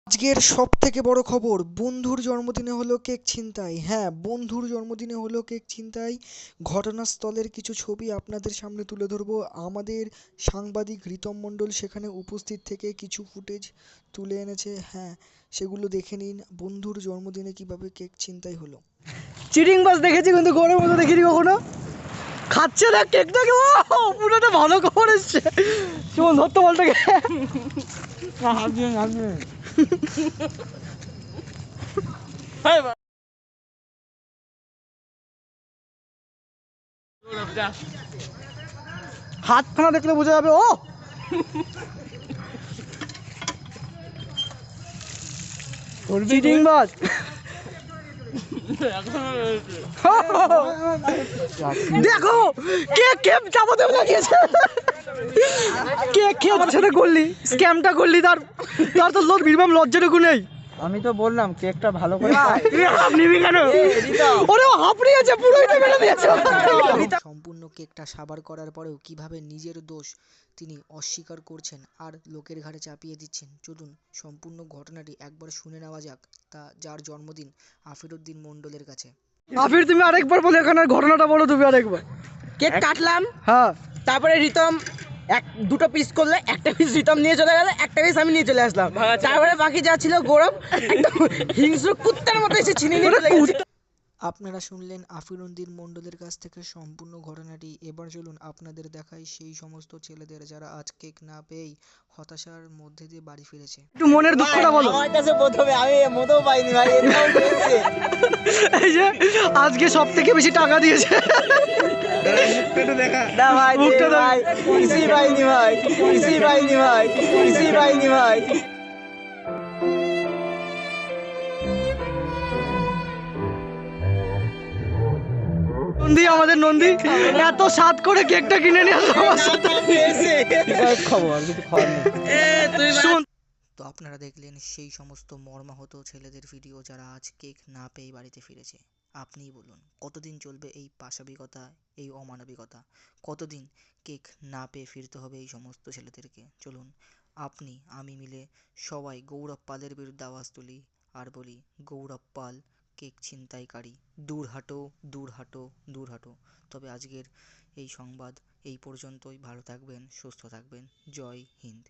আজকের সবথেকে বড় খবর, বন্ধুর জন্মদিনে হলো কেক ছিনতাই। হ্যাঁ, বন্ধুর জন্মদিনে হলো কেক ছিনতাই। ঘটনাস্থলের কিছু ছবি আপনাদের সামনে তুলে ধরবো। আমাদের সাংবাদিক রিতম মণ্ডল সেখানে উপস্থিত থেকে কিছু ফুটেজ তুলে এনেছে। হ্যাঁ, সেগুলো দেখে নিন। বন্ধুর জন্মদিনে কিভাবে কেক ছিনতাই হলো। চিটিং বাস দেখেছি কিন্তু গরুর মতো দেখিনি কখনো। খাচ্ছে না কেকটাকে, ও পুরোটা ভালো খবর এসছে। সুমন ধরতো বলটাকে, হাত দিয়ে হাতখানা দেখলে বোঝা যাবে। ও চিটিং বাস। দেখো কে কে চাপাতে লাগিয়েছে। কে কে আমার সাথে করলি, স্ক্যামটা করলি, তার তার তো মিনিমাম লজ্জাটুকু নেই। আমি তো বললাম কেকটা ভালো করে হাফ নিবি কেন? ওরে হাফ নিয়েছে, পুরোই তো মেরে দিয়েছে। সম্পূর্ণ কেকটা সাবার করার পরেও কিভাবে নিজের দোষ তিনি অস্বীকার করছেন আর লোকের ঘাড়ে চাপিয়ে দিচ্ছেন, চলুন সম্পূর্ণ ঘটনাটি একবার শুনে নেওয়া যাক, তা যার জন্মদিন আফিরউদ্দিন মণ্ডলের কাছে। আফির, তুমি আরেকবার বলে এখানে ঘটনাটা বলো তুমি আরেকবার। কেক কাটলাম, হ্যাঁ, তারপরে রিতম দুটো পিস করলে, একটা পিস রিতম নিয়ে চলে গেল, একটা পিস আমি নিয়ে চলে আসলাম। তারপরে বাকি যা ছিল গৌরব একদম হিংস্র কুত্তার মতো এসে ছিনিয়ে নিয়ে চলে গেছে। আপনারা শুনলেন আফিরউদ্দিন মণ্ডলের কাছ থেকে সম্পূর্ণ ঘটনাটি। এবার চলুন আপনাদের দেখাই সেই সমস্ত ছেলেদের যারা আজ কেক না পেয়েই হতাশার মধ্যে দিয়ে বাড়ি ফিরেছে। একটু মনের দুঃখটা বলো। আমার কাছে প্রথমে আমি মতেও পাইনি ভাই, এটাও পেয়েছে। এই যে আজকে সব থেকে বেশি টাকা দিয়েছে। না ভাই, মুখটা দাও। ভাই কিছুই পাইনি ভাই, কিছুই পাইনি ভাই, কিছুই পাইনি ভাই। নন্দী, আমাদের নন্দী এত স্বাদ করে কেকটা কিনে নিয়ে আসলো আমার সাথে। খাবো আর কিছু খাওয়ার নেই। শুন, তো আপনারা দেখলেন সেই সমস্ত মর্মাহত ছেলেদের ভিডিও যারা আজ কেক না পেয়ে বাড়িতে ফিরেছে। আপনিই বলুন, কতদিন চলবে এই পাশবিকতা, এই অমানবিকতা? কতদিন কেক না পেয়ে ফিরতে হবে এই সমস্ত ছেলেদেরকে? চলুন আপনি আমি মিলে সবাই গৌরব পালের বিরুদ্ধে আওয়াজ তুলি আর বলি, গৌরব পাল কেক ছিনতাইকারী, দূর হাটো, দূর হাটো, দূর হাটো। তবে আজকের এই সংবাদ এই পর্যন্তই। ভালো থাকবেন, সুস্থ থাকবেন। জয় হিন্দ।